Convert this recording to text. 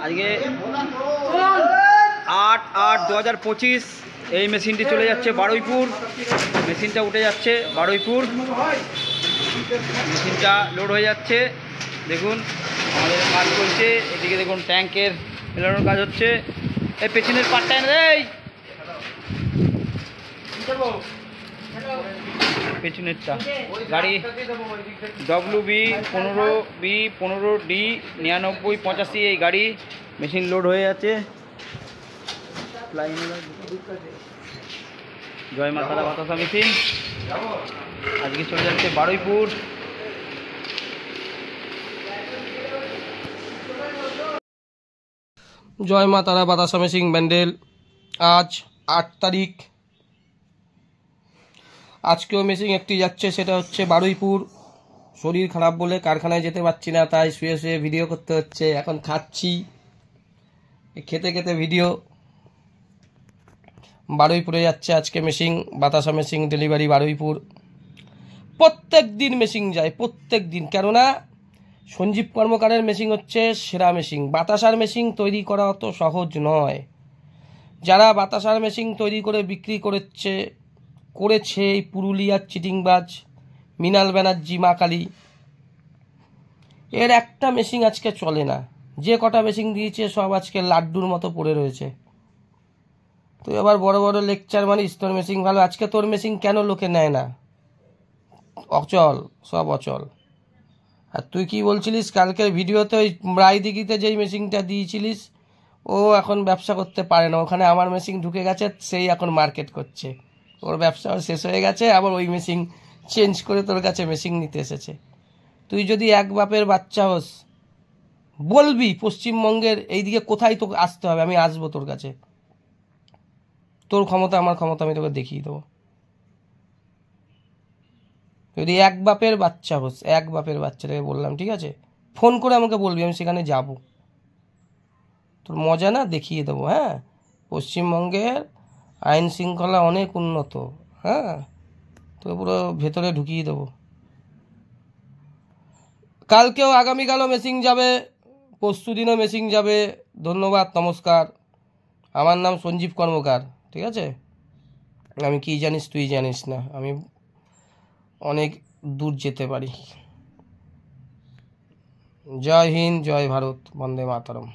আজকে 8/8/2025 এই মেশিনটি চলে যাচ্ছে বারুইপুর। মেশিনটা উঠে যাচ্ছে বারুইপুর, মেশিনটা লোড হয়ে যাচ্ছে। দেখুন আমাদের কাজ চলছে, এদিকে দেখুন ট্যাঙ্কের মেলানোর কাজ হচ্ছে। এই পেছনের পাটটা এনে দেয়, পেছনেরটা গাড়ি WB15B15D9985, এই গাড়ি মেশিন লোড হয়ে আছে। জয় মা তারা বাতাসা মেশিন আজকে চলে যাচ্ছে বারুইপুর। জয় মা তারা বাতাসা মেশিন ব্যান্ডেল। আজ 8 তারিখ। আজকেও মেশিন একটি যাচ্ছে, সেটা হচ্ছে বারুইপুর। শরীর খারাপ বলে কারখানায় যেতে পারছি না, তাই শুয়ে শুয়ে ভিডিও করতে হচ্ছে। এখন খাচ্ছি, খেতে খেতে ভিডিও। বারুইপুরে যাচ্ছে আজকে মেশিন, বাতাসা মেশিন ডেলিভারি বারুইপুর। প্রত্যেক দিন মেশিন যায়, প্রত্যেক দিন। কেননা সঞ্জীব কর্মকারের মেশিন হচ্ছে সেরা মেশিন। বাতাসার মেশিন তৈরি করা অত সহজ নয়। যারা বাতাসার মেশিন তৈরি করে বিক্রি করেছে এই পুরুলিয়ার চিটিংবাজ মৃণাল ব্যানার্জি মা কালী, এর একটা মেশিন আজকে চলে না। যে কটা মেশিন দিয়েছে সব আজকে লাড্ডুর মতো পড়ে রয়েছে। তুই আবার বড় বড় লেকচার মানিস তোর মেশিন ভালো, আজকে তোর মেশিন কেন লোকে নেয় না? অচল, সব অচল। আর তুই কি বলছিলিস কালকের ভিডিওতে, ওই রায়দিঘিতে যেই মেশিনটা দিয়েছিলিস, ও এখন ব্যবসা করতে পারে না, ওখানে আমার মেশিন ঢুকে গেছে, সেই এখন মার্কেট করছে। ওর ব্যবসা শেষ হয়ে গেছে, আবার ওই মেশিন চেঞ্জ করে তোর কাছে মেশিন নিতে এসেছে। তুই যদি এক বাপের বাচ্চা হোস, বলবি পশ্চিমবঙ্গের এইদিকে কোথায় তোকে আসতে হবে, আমি আসবো তোর কাছে। তোর ক্ষমতা আমার ক্ষমতা আমি তোকে দেখিয়ে দেবো। যদি এক বাপের বাচ্চা হোস, এক বাপের বাচ্চাটাকে বললাম, ঠিক আছে? ফোন করে আমাকে বলবি, আমি সেখানে যাব। তোর মজা না দেখিয়ে দেবো। হ্যাঁ, পশ্চিমবঙ্গের আইন শৃঙ্খলা অনেক উন্নত। হ্যাঁ, তোকে পুরো ভেতরে ঢুকিয়ে দেবো। কালকেও আগামীকালও মেশিন যাবে, পরশু দিনও মেশিন যাবে। ধন্যবাদ, নমস্কার। আমার নাম সঞ্জীব কর্মকার, ঠিক আছে? আমি কি জানিস তুই জানিস না, আমি অনেক দূর যেতে পারি। জয় হিন্দ, জয় ভারত, বন্দে মাতরম।